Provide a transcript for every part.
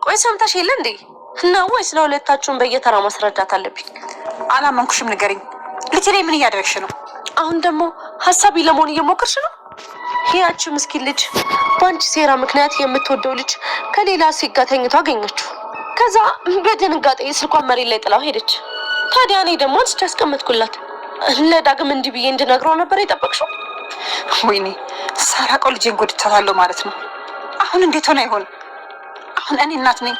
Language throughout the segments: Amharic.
ቆይ ሰምተሽ የለ እንዴ? ነው ወይስ ለሁለታችሁም በየተራ ማስረዳት አለብኝ? አላመንኩሽም፣ ንገሪኝ። ልጅ ላይ ምን እያደረግሽ ነው? አሁን ደግሞ ሀሳቢ ለመሆን እየሞከርሽ ነው? ያቺ ምስኪን ልጅ በአንቺ ሴራ ምክንያት የምትወደው ልጅ ከሌላ ሴት ጋር ተኝቶ አገኘችው። ከዛ በድንጋጤ ስልኳን መሬት ላይ ጥላው ሄደች። ታዲያ እኔ ደግሞ አንስቼ አስቀመጥኩላት። ለዳግም እንዲህ ብዬ እንድነግረው ነበር የጠበቅሽው? ወይኔ ሳላውቀው ልጄን ጎድቻታለሁ ማለት ነው። አሁን እንዴት ሆነ ይሆን? አሁን እኔ እናት ነኝ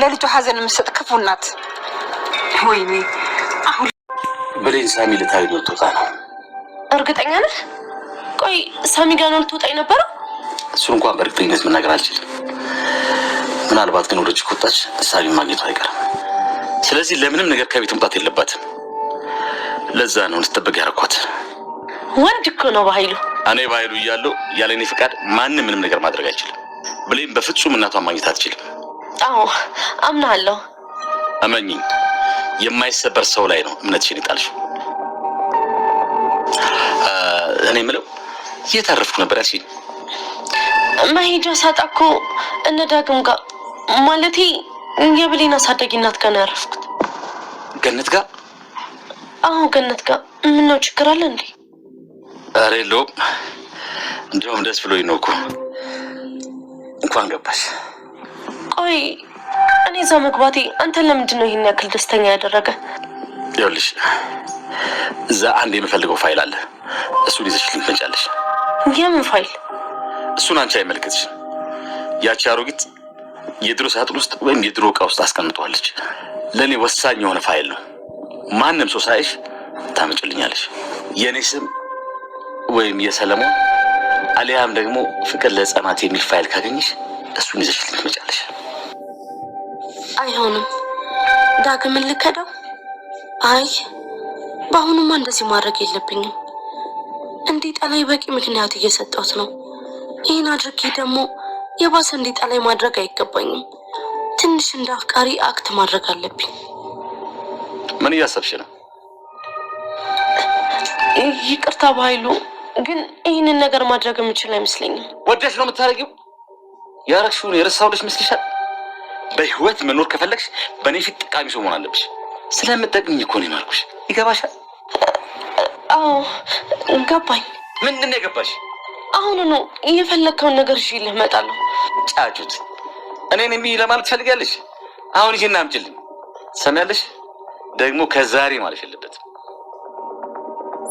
ለልጇ ሀዘን የምትሰጥ ክፉ እናት። ወይኔ አሁን ብሌን ሳሚ ልታይ ነው ትወጣ ነው። እርግጠኛ ነህ? ቆይ ሳሚ ጋር ነው ልትወጣ የነበረው? እሱን እንኳን በእርግጠኝነት መናገር አልችልም። ምናልባት ግን ወደች ከወጣች ሳሚ ማግኘቱ አይቀርም። ስለዚህ ለምንም ነገር ከቤት መውጣት የለባትም። ለዛ ነው እንድትጠበቅ ያደረኳት። ወንድ እኮ ነው በኃይሉ። እኔ በኃይሉ እያለሁ ያለ እኔ ፍቃድ ማንም ምንም ነገር ማድረግ አይችልም። ብሌን በፍጹም እናቷን ማግኘት አትችልም። አዎ አምናለሁ። እመኚኝ፣ የማይሰበር ሰው ላይ ነው እምነትሽን ይጣልሽው። እኔ የምለው እየታረፍኩ ነበር ያልሽኝ? መሄጃ ሳጣ እኮ እነ ዳግም ጋር ማለቴ የብሌን አሳዳጊ እናት ጋር ነው ያረፍኩት። ገነት ጋር? አዎ ገነት ጋር። ምነው ችግር አለ እንዴ? ኧረ የለውም። እንደውም ደስ ብሎኝ ነው እኮ። እንኳን ገባሽ። ቆይ እኔ እዛ መግባቴ አንተን ለምንድን ነው ይሄን ያክል ደስተኛ ያደረገ? ይኸውልሽ እዛ አንድ የምፈልገው ፋይል አለ። እሱን ይዘሽልኝ ትመጫለሽ። የምን ፋይል? እሱን አንቺ አይመለከትሽም። ያቺ አሮጊት የድሮ ሳጥን ውስጥ ወይም የድሮ ዕቃ ውስጥ አስቀምጠዋለች። ለእኔ ወሳኝ የሆነ ፋይል ነው። ማንም ሰው ሳይሽ ታመጭልኛለሽ። የእኔ ስም ወይም የሰለሞን አሊያም ደግሞ ፍቅር ለሕፃናት የሚል ፋይል ካገኘሽ እሱን ይዘሽልኝ ትመጫለሽ። አይሆንም። ዳግምን ልከደው? አይ በአሁኑማ እንደዚህ ማድረግ የለብኝም። እንዲጠላኝ በቂ ምክንያት እየሰጠሁት ነው። ይህን አድርጌ ደግሞ የባሰ እንዲጠላኝ ማድረግ አይገባኝም። ትንሽ እንደ አፍቃሪ አክት ማድረግ አለብኝ። ምን እያሰብሽ ነው? ይቅርታ በኃይሉ፣ ግን ይህንን ነገር ማድረግ የምችል አይመስለኝም። ወደሽ ነው የምታደርጊው? ያረግሽውን የረሳሁልሽ መስልሻል? በህይወት መኖር ከፈለግሽ በእኔ ፊት ጠቃሚ ሰው መሆን አለብሽ። ስለምጠቅምኝ እኮ ነው የማልኩሽ። ይገባሻል? አዎ ገባኝ። ምንድን ነው የገባሽ? አሁን ነው የፈለግከውን ነገር ይዤልህ እመጣለሁ። ጫጩት፣ እኔን እምቢ ለማለት ትፈልጊያለሽ? አሁን ይሄን አምጪልኝ። ሰሚያለሽ? ደግሞ ከዛሬ ማለት የለበትም።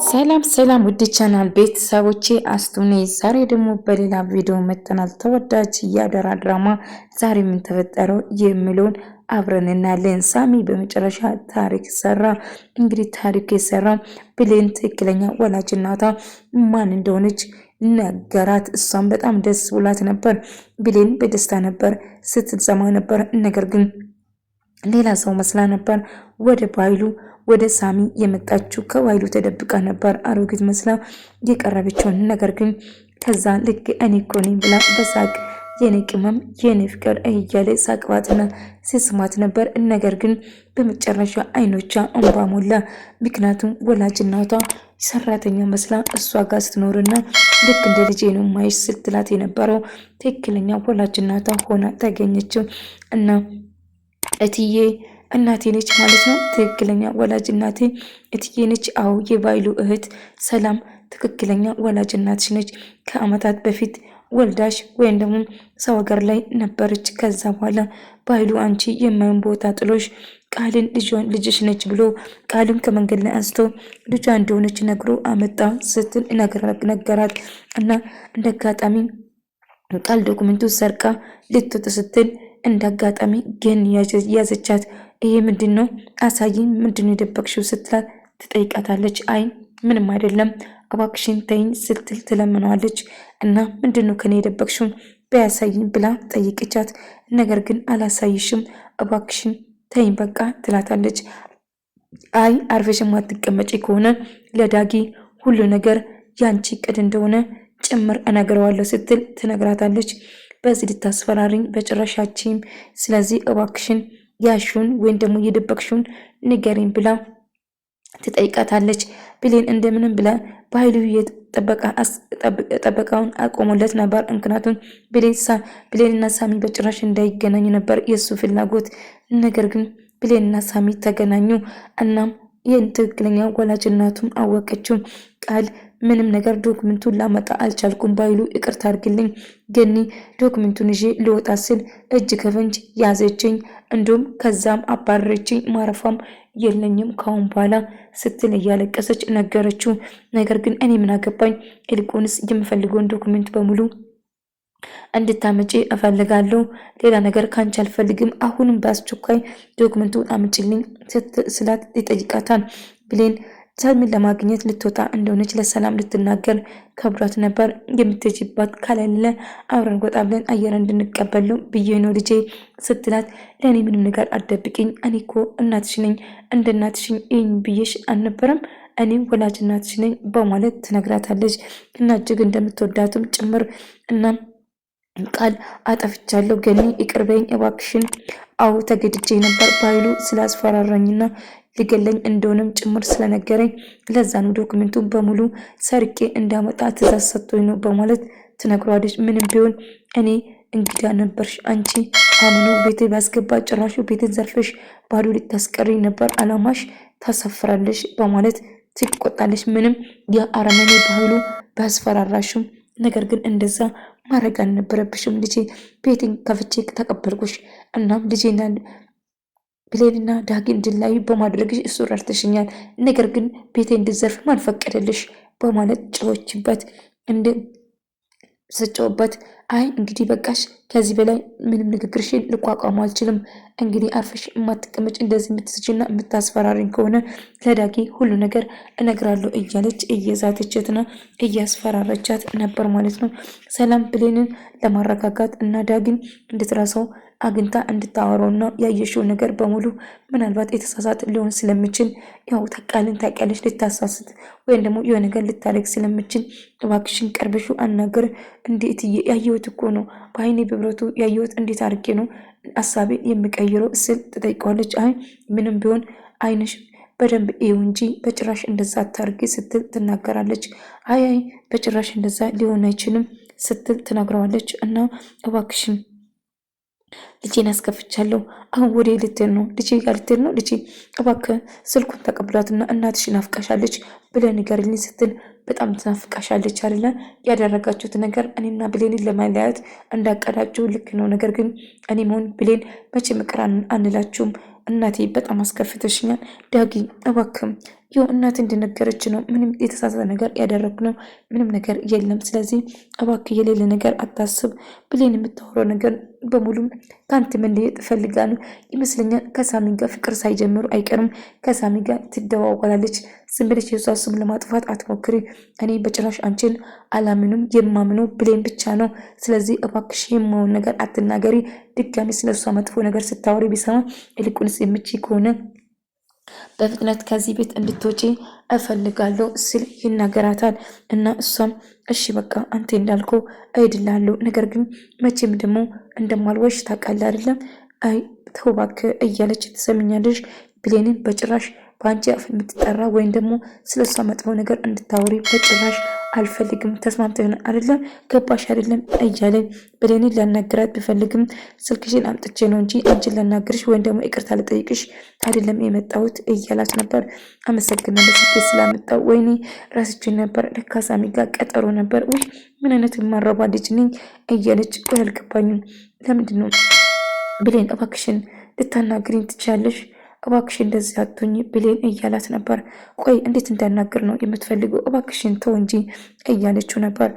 ሰላም ሰላም፣ ውድ ቻናል ቤተሰቦቼ አስቱኔ ዛሬ ደግሞ በሌላ ቪዲዮ መጥተናል። ተወዳጅ የአደራ ድራማ ዛሬ ምን ተፈጠረው የሚለውን አብረን እናያለን። ሳሚ በመጨረሻ ታሪክ ሰራ። እንግዲህ ታሪክ የሰራ ብሌን ትክክለኛ ወላጅ እናቷ ማን እንደሆነች ነገራት። እሷም በጣም ደስ ብሏት ነበር። ብሌን በደስታ ነበር ስትሰማ ነበር። ነገር ግን ሌላ ሰው መስላ ነበር ወደ ባይሉ ወደ ሳሚ የመጣችው። ከባይሉ ተደብቃ ነበር አሮጊት መስላ የቀረበችውን። ነገር ግን ከዛ ልክ እኔ እኮ ነኝ ብላ በሳቅ የኔ ቅመም የኔ ፍቅር እያለ ሳቅባትና ሲስማት ነበር። ነገር ግን በመጨረሻ አይኖቿ እንባ ሞላ። ምክንያቱም ወላጅ እናቷ ሰራተኛ መስላ እሷ ጋር ስትኖርና ልክ እንደ ልጄ ነው ማይሽ ስትላት የነበረው ትክክለኛ ወላጅ እናቷ ሆና ተገኘችው። እና እትዬ እናቴ ነች ማለት ነው። ትክክለኛ ወላጅ እናቴ እትዬ ነች። አዎ የባይሉ እህት ሰላም ትክክለኛ ወላጅ እናትሽ ነች። ከአመታት በፊት ወልዳሽ ወይም ደግሞ ሰው ሀገር ላይ ነበረች። ከዛ በኋላ ባይሉ አንቺ የማይሆን ቦታ ጥሎሽ ቃልን ልጅሽ ነች ብሎ ቃልም ከመንገድ ላይ አንስቶ ልጇ እንደሆነች ነግሮ አመጣ ስትል ነገራት። እና እንደ አጋጣሚ ቃል ዶኩመንቱ ሰርቃ ልትወጥ ስትል እንደ አጋጣሚ ግን ያዘቻት። ይሄ ምንድን ነው አሳይኝ፣ ምንድን ነው የደበቅሽው ስትላት ትጠይቃታለች። አይ ምንም አይደለም እባክሽን ተይኝ ስትል ትለምነዋለች። እና ምንድን ነው ከኔ የደበቅሽው በያሳይኝ ብላ ጠይቅቻት። ነገር ግን አላሳይሽም እባክሽን ተይኝ በቃ ትላታለች። አይ አርፈሽ ማትቀመጪ ከሆነ ለዳጊ ሁሉ ነገር ያንቺ ቅድ እንደሆነ ጭምር እነግረዋለሁ ስትል ትነግራታለች። በዚህ ልታስፈራሪኝ በጭራሻችም፣ ስለዚህ እባክሽን ያሹን ወይም ደግሞ የደበቅሽውን ንገሪኝ ብላ ትጠይቃታለች። ብሌን እንደምንም ብላ በኃይሉ ጠበቃውን አቆሙለት ነበር። ምክንያቱም ብሌንና ሳሚ በጭራሽ እንዳይገናኙ ነበር የእሱ ፍላጎት። ነገር ግን ብሌንና ሳሚ ተገናኙ። እናም ይህን ትክክለኛ ወላጅ እናቱም አወቀችው። ቃል ምንም ነገር ዶክመንቱን ላመጣ አልቻልኩም ባይሉ ይቅርታ አድርግልኝ ገኒ፣ ዶክመንቱን ይዤ ልወጣ ስል እጅ ከፍንጅ ያዘችኝ፣ እንዲሁም ከዛም አባረረችኝ፣ ማረፋም የለኝም ካሁን በኋላ ስትል እያለቀሰች ነገረችው። ነገር ግን እኔ ምን አገባኝ፣ ይልቁንስ የምፈልገውን ዶክመንት በሙሉ እንድታመጪ እፈልጋለሁ። ሌላ ነገር ካንቺ አልፈልግም። አሁንም በአስቸኳይ ዶክመንቱን አምጪልኝ ስላት ይጠይቃታል። ብሌን ሰላምን ለማግኘት ልትወጣ እንደሆነች ለሰላም ልትናገር ከብዷት ነበር። የምትጅባት ካለለ አብረን ወጣ ብለን አየር እንድንቀበለው ብዬ ነው ልጄ ስትላት፣ ለእኔ ምንም ነገር አትደብቂኝ፣ እኔ እኮ እናትሽ ነኝ፣ እንደ እናትሽኝ ይህን ብዬሽ አልነበረም፣ እኔም ወላጅ እናትሽ ነኝ በማለት ትነግራታለች። እና እጅግ እንደምትወዳትም ጭምር እና ቃል አጠፍቻለሁ ገኒ ይቅር በይኝ እባክሽን። አዎ ተገድጄ ነበር በኃይሉ ስላስፈራራኝና ሊገለኝ እንደሆነም ጭምር ስለነገረኝ ለዛ ነው ዶክመንቱን በሙሉ ሰርቄ እንዳመጣ ትእዛዝ ሰጥቶኝ ነው በማለት ትነግሯለች። ምንም ቢሆን እኔ እንግዳ ነበርሽ፣ አንቺ አምኖ ቤት ባስገባ ጭራሹ ቤትን ዘርፈሽ ባዶ ልታስቀሪ ነበር አላማሽ፣ ታሳፍራለሽ በማለት ትቆጣለች። ምንም የአረመኔ በኃይሉ ባስፈራራሽም ነገር ግን እንደዛ ማድረግ አልነበረብሽም ልጄ፣ ቤትን ከፍቼ ተቀበልኩሽ። እናም ልጄና ብሌንና ዳጊ እንድላዩ በማድረግሽ እሱ ረድተሽኛል። ነገር ግን ቤቴ እንድዘርፍ ማን ፈቀደልሽ? በማለት ጨዎችበት ስጨውበት አይ እንግዲህ በቃሽ፣ ከዚህ በላይ ምንም ንግግርሽን ልቋቋሙ አልችልም። እንግዲህ አርፈሽ የማትቀመጭ እንደዚህ የምትስችና የምታስፈራሪኝ ከሆነ ለዳጊ ሁሉ ነገር እነግራለሁ እያለች እየዛተችትና እያስፈራረቻት ነበር ማለት ነው። ሰላም ብሌንን ለማረጋጋት እና ዳጊን እንድትረሳው አግኝታ እንድታወራውና ያየሽው ነገር በሙሉ ምናልባት የተሳሳት ሊሆን ስለምችል ያው ቃልን ታውቂያለሽ፣ ልታሳስት ወይም ደግሞ የሆነ ነገር ልታደርግ ስለምችል እባክሽን ቀርበሹ አናገር። እንዴት ያየሁት እኮ ነው በአይኔ በብረቱ ያየሁት፣ እንዴት አድርጌ ነው ሀሳቤ የምቀይረው ስል ትጠይቀዋለች። አይ ምንም ቢሆን አይንሽ በደንብ ይው እንጂ በጭራሽ እንደዛ አታርጊ ስትል ትናገራለች። አይ በጭራሽ እንደዛ ሊሆን አይችልም ስትል ትነግረዋለች። እና እባክሽን ልጄን አስከፍቻለሁ። አሁን ወደ ልትሄድ ነው? ልጄ ጋር ልትሄድ ነው? ልጄ እባክህ ስልኩን ተቀብሏትና እናትሽ ናፍቃሻለች ብለህ ንገርልኝ ስትል፣ በጣም ትናፍቃሻለች አይደለ? ያደረጋችሁት ነገር እኔና ብሌንን ለማለያየት እንዳቀዳችሁ ልክ ነው። ነገር ግን እኔ መሆን ብሌን መቼ ምቅር አንላችሁም። እናቴ በጣም አስከፍተሽኛል። ዳጊ እባክህም ይኸው እናት እንደነገረች ነው። ምንም የተሳሳተ ነገር ያደረግነው ምንም ነገር የለም። ስለዚህ እባክህ የሌለ ነገር አታስብ። ብሌን የምታወራው ነገር በሙሉ ከአንተ መለየት ፈልጋ ነው ይመስለኛል። ከሳሚ ጋር ፍቅር ሳይጀምሩ አይቀርም። ከሳሚ ጋር ትደዋወላለች። ዝም ብለሽ የሷ ስም ለማጥፋት አትሞክሪ። እኔ በጭራሽ አንቺን አላምንም። የማምነው ብሌን ብቻ ነው። ስለዚህ እባክሽ የማውን ነገር አትናገሪ። ድጋሚ ስለሷ መጥፎ ነገር ስታወሪ ቢሰማ ይልቁንስ የምችይ ከሆነ በፍጥነት ከዚህ ቤት እንድትወጪ እፈልጋለሁ ሲል ይናገራታል። እና እሷም እሺ በቃ አንተ እንዳልከው እሄድልሃለሁ፣ ነገር ግን መቼም ደግሞ እንደማልወሽ ታውቃለህ አይደለም? አይ ተው እባክህ እያለች ትሰምኛለሽ። ብሌንን በጭራሽ በአንቺ አፍ የምትጠራ ወይም ደግሞ ስለሷ መጥፎ ነገር እንድታወሪ በጭራሽ አልፈልግም። ተስማምተን አይደለም? ገባሽ አይደለም? እያለ ብሌንን ላናግራት ቢፈልግም ስልክሽን አምጥቼ ነው እንጂ አንቺን ላናግርሽ ወይም ደግሞ ይቅርታ ልጠይቅሽ አይደለም የመጣሁት እያላት ነበር። አመሰግናለሁ ስልኬ ስላመጣው። ወይኔ ራስችን ነበር፣ ለካ ሳሚ ጋር ቀጠሮ ነበር። ውይ ምን አይነት የማረባ ልጅ ነኝ እያለች ቆይ አልገባኝም። ለምንድን ነው ብሌን እባክሽን ልታናግሪኝ ትችያለሽ? እባክሽ እንደዚህ አትሁኝ ብሌን እያላት ነበር። ቆይ እንዴት እንዳናገር ነው የምትፈልገው? እባክሽን ተው እንጂ እያለችው ነበር።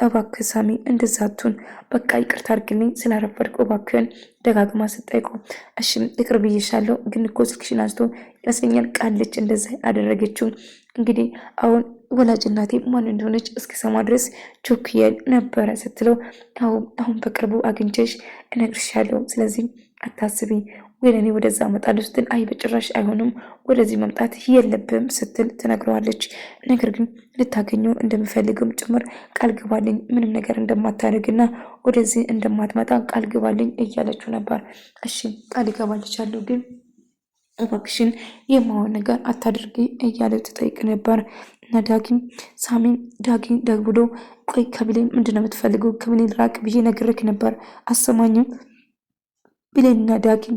እባክህ ሳሚ እንደዛ አትሁን፣ በቃ ይቅርታ አድርግልኝ ስላረፈድኩ እባክህን ደጋግማ ስጠይቀው፣ እሺ ይቅር ብዬሻለሁ፣ ግን እኮ ስልክሽን አንስቶ ይመስለኛል ቃልች እንደዛ አደረገችው። እንግዲህ አሁን ወላጅ እናቴ ማን እንደሆነች እስከሰማ ድረስ ቾክያል ነበረ ስትለው፣ አሁን በቅርቡ አግኝቼሽ እነግርሻለሁ፣ ስለዚህ አታስቢ፣ ወይ እኔ ወደዛ እመጣለሁ ስትል፣ አይ በጭራሽ አይሆንም ወደዚህ መምጣት የለብም ስትል ትነግረዋለች። ነገር ግን ልታገኘው እንደምፈልግም ጭምር ቃል ግባልኝ፣ ምንም ነገር እንደማታደርግና ወደዚህ እንደማትመጣ ቃል ግባልኝ እያለችው ነበር። እሺ ቃል ይገባልቻለሁ፣ ግን እባክሽን የማውን ነገር አታድርጊ እያለ ትጠይቅ ነበር። እና ዳጊም ሳሚን ዳጊ ደውሎ ቆይ ከብሌን ምንድነው የምትፈልገው? ከብሌን ራቅ ብዬ ነግሬክ ነበር አሰማኝም።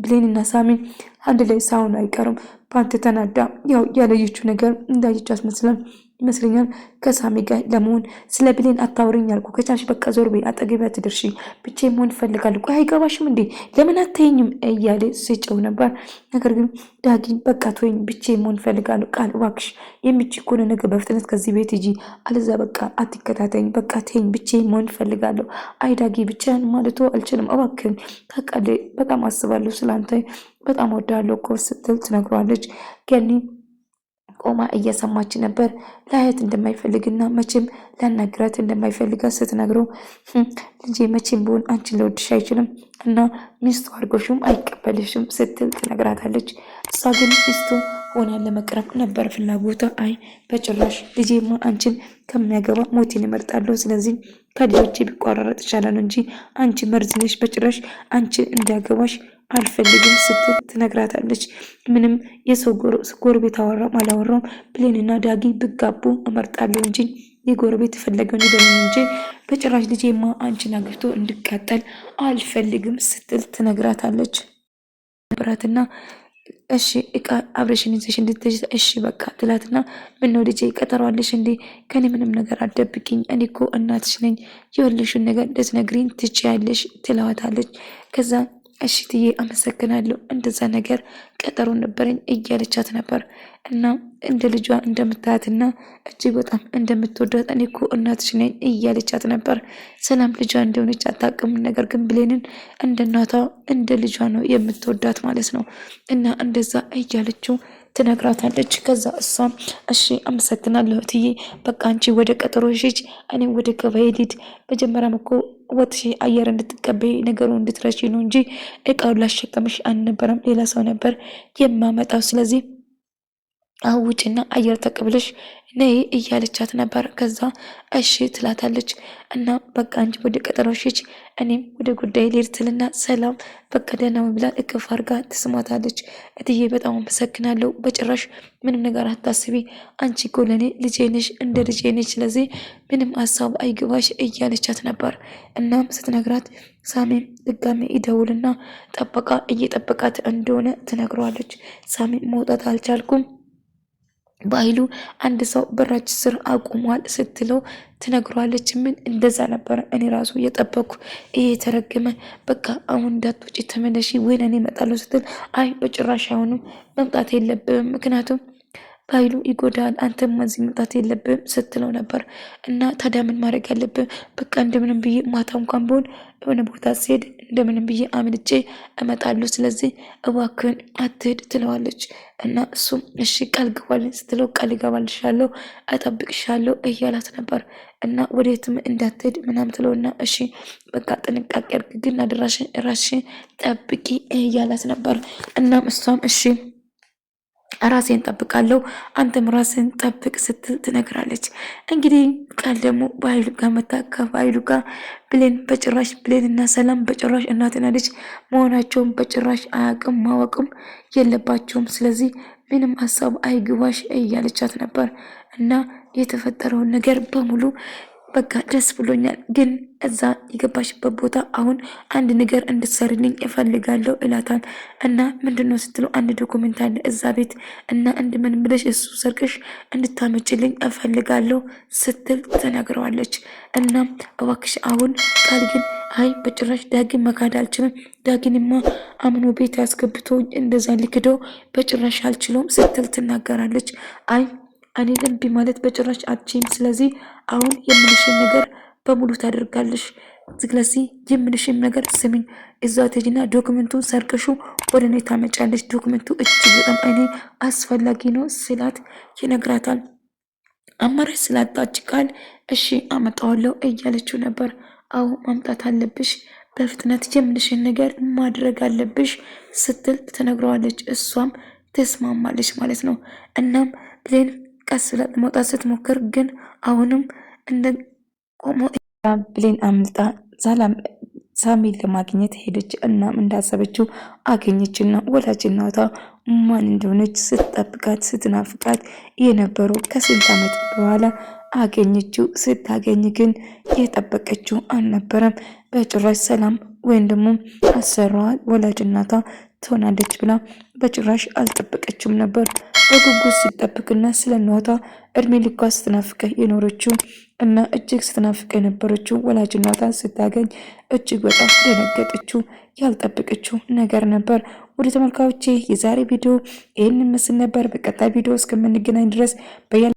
ብሌንና ሳሚን አንድ ላይ ሳይሆኑ አይቀርም። በአንተ ተናዳ ያው ያለየችው ነገር እንዳየች ይመስለኛል ከሳሚ ጋር ለመሆን። ስለ ብሌን አታውሪኝ አልኩ። ከቻልሽ በቃ ዞር በይ፣ አጠገቤ አትደርሺ፣ ብቻዬን መሆን እፈልጋለሁ። ቆይ አይገባሽም እንዴ? ለምን አትይኝም? እያለ ሲጨው ነበር። ነገር ግን ዳጊን በቃ ተወኝ፣ ብቻዬን መሆን እፈልጋለሁ። ቃል እባክሽ የሚችል ከሆነ ነገር በፍጥነት ከዚህ ቤት ሂጂ፣ አለዛ በቃ አትከታተኝ፣ በቃ ተይኝ፣ ብቻዬን መሆን እፈልጋለሁ። አይ ዳጊ ብቻዬን ማለት አልችልም፣ እባክህን ታውቃለህ፣ በጣም አስባለሁ ስላንተ፣ በጣም ወዳለሁ እኮ ስትል ትነግሯለች። ገኒ ቆማ እየሰማች ነበር። ላያት እንደማይፈልግና መቼም ላናግራት እንደማይፈልጋት ስትነግረው ልጄ መቼም ቢሆን አንቺን ሊወድሽ አይችልም እና ሚስቱ አድርጎሽም አይቀበልሽም ስትል ትነግራታለች። እሷ ግን ሚስቱ ሆና ለመቅረብ ነበር ፍላጎቷ። አይ በጭራሽ ልጄማ አንቺን ከሚያገባ ሞቴን እመርጣለሁ። ስለዚህ ከልጆቼ ቢቋረጥ ይቻላል እንጂ አንቺ መርዝ ነሽ፣ በጭራሽ አንቺን እንዲያገባሽ አልፈልግም ስትል ትነግራታለች። ምንም የሰው ጎረቤት አወራም አላወራም ብሌንና ዳጊ ብጋቡ እመርጣለሁ እንጂ የጎረቤት የፈለገውን ይበሉኝ እንጂ በጭራሽ ልጄማ አንቺን አግብቶ እንድቃጠል አልፈልግም ስትል ትነግራታለች። ብራትና እሺ እቃ አብረሽን ይዘሽ እንድትሄጂ እሺ በቃ ትላትና ምነው ልጄ ቀጠሯለሽ እንዴ? ከኔ ምንም ነገር አትደብቂኝ፣ እኔ እኮ እናትሽ ነኝ፣ የወለሽውን ነገር ልትነግሪኝ ትችያለሽ ትለዋታለች። ከዛ እሺ ትዬ አመሰግናለሁ፣ እንደዛ ነገር ቀጠሮ ነበረኝ እያለቻት ነበር። እና እንደ ልጇ እንደምታያትና እጅግ በጣም እንደምትወዳት እኔ እኮ እናትሽ ነኝ እያለቻት ነበር። ሰላም ልጇ እንደሆነች አታውቅም። ነገር ግን ብሌንን እንደ እናቷ እንደ ልጇ ነው የምትወዳት ማለት ነው። እና እንደዛ እያለችው ትነግራታለች። ከዛ እሷም እሺ አመሰግናለሁ እትዬ፣ በቃ አንቺ ወደ ቀጠሮ ሂጂ፣ እኔም ወደ ገበያ ልሂድ። መጀመሪያም እኮ ወጥሽ አየር እንድትቀበይ ነገሩ እንድትረሺ ነው እንጂ እቃውን ላሸከምሽ አልነበረም፣ ሌላ ሰው ነበር የማመጣው። ስለዚህ አውጭና አየር ተቀብለሽ ነይ እያለቻት ነበር። ከዛ እሺ ትላታለች። እና በቃ አንቺ ወደ ቀጠሮሽ ሂጂ፣ እኔም ወደ ጉዳይ ልሄድ ትልና ሰላም በቃ ደህና ብላ እቅፍ አድርጋ ትስማታለች። እትዬ በጣም አመሰግናለሁ፣ በጭራሽ ምንም ነገር አታስቢ፣ አንቺ እኮ ለእኔ ልጄ ነሽ፣ እንደ ልጄ ነች፣ ስለዚህ ምንም ሀሳብ አይግባሽ እያለቻት ነበር። እናም ስትነግራት ሳሚም ድጋሜ ይደውልና ጠበቃ እየጠበቃት እንደሆነ ትነግረዋለች። ሳሚም መውጣት አልቻልኩም በኃይሉ አንድ ሰው በራች ስር አቁሟል ስትለው ትነግሯለች። ምን እንደዛ ነበረ እኔ ራሱ እየጠበኩ ይሄ የተረገመ በቃ አሁን እንዳትወጪ ተመለሺ ወይ እኔ እመጣለሁ ስትል አይ በጭራሽ አይሆንም መምጣት የለብም ምክንያቱም በኃይሉ ይጎዳል፣ አንተም እዚህ መምጣት የለብም ስትለው ነበር። እና ታዲያ ምን ማድረግ ያለብን? በቃ እንደምንም ብዬ ማታ እንኳን ቢሆን የሆነ ቦታ ሲሄድ እንደምንም ብዬ አምልጬ እመጣለሁ፣ ስለዚህ እባክህን አትሄድ ትለዋለች። እና እሱም እሺ ቃል ግባልኝ ስትለው ቃል እገባልሻለሁ እጠብቅሻለሁ እያላት ነበር። እና ወዴትም እንዳትሄድ ምናምን ትለውና እሺ በቃ ጥንቃቄ አድርግ ግን ራስሽን ጠብቂ እያላት ነበር። እናም እሷም እሺ ራሴን ጠብቃለሁ አንተም ራስን ጠብቅ ስትል ትነግራለች። እንግዲህ ቃል ደግሞ በኃይሉ ጋር መታ ከኃይሉ ጋር ብሌን በጭራሽ ብሌንና ሰላም በጭራሽ እናትና ልጅ መሆናቸውን በጭራሽ አያውቅም ማወቅም የለባቸውም። ስለዚህ ምንም ሀሳብ አይግባሽ እያለቻት ነበር። እና የተፈጠረውን ነገር በሙሉ በቃ ደስ ብሎኛል፣ ግን እዛ የገባሽበት ቦታ አሁን አንድ ነገር እንድትሰርልኝ እፈልጋለሁ እላታል። እና ምንድነው ስትለው አንድ ዶኩሜንት አለ እዛ ቤት እና እንድምን ብለሽ እሱ ሰርቀሽ እንድታመጭልኝ እፈልጋለሁ ስትል ትነግረዋለች። እና እባክሽ አሁን ቃል ግን አይ በጭራሽ ዳግን መካድ አልችልም፣ ዳግንማ አምኖ ቤት ያስገብቶ እንደዛ ሊክደው በጭራሽ አልችለውም ስትል ትናገራለች። አይ እኔ እምቢ ማለት በጭራሽ አትችይም፣ ስለዚህ አሁን የምልሽን ነገር በሙሉ ታደርጋለሽ፣ ስለዚህ የምልሽን ነገር ስሚኝ፣ እዛ ትሄጂና ዶክመንቱን ሰርቀሹ ወደ እኔ ታመጫለሽ፣ ዶክመንቱ እጅግ በጣም እኔ አስፈላጊ ነው ስላት ይነግራታል። አማራጭ ስላጣች ቃል እሺ አመጣዋለሁ እያለችው ነበር። አዎ ማምጣት አለብሽ፣ በፍጥነት የምልሽን ነገር ማድረግ አለብሽ ስትል ትነግረዋለች። እሷም ትስማማለች ማለት ነው። እናም ብሌን ቀስ ብላ ለመውጣት ስትሞክር ግን አሁንም እንደ ቆሞ ብሌን አምልጣ ሳሚን ለማግኘት ሄደች። እናም እንዳሰበችው አገኘችና ወላጅ እናቷ ማን እንደሆነች ስትጠብቃት ስትናፍቃት የነበረው ከስንት ዓመት በኋላ አገኘችው። ስታገኝ ግን የጠበቀችው አልነበረም በጭራሽ። ሰላም ወይም ደግሞ አሰራዋ ወላጅ እናቷ ትሆናለች ብላ በጭራሽ አልጠበቀችውም ነበር። በጉጉት ስትጠብቅና ስለ እናቷ እድሜ ልኳ ስትናፍቀ የኖረችው እና እጅግ ስትናፍቀ የነበረችው ወላጅ እናቷን ስታገኝ እጅግ በጣም ደነገጠችው። ያልጠበቀችው ነገር ነበር። ወደ ተመልካዮቼ የዛሬ ቪዲዮ ይህንን ምስል ነበር። በቀጣይ ቪዲዮ እስከምንገናኝ ድረስ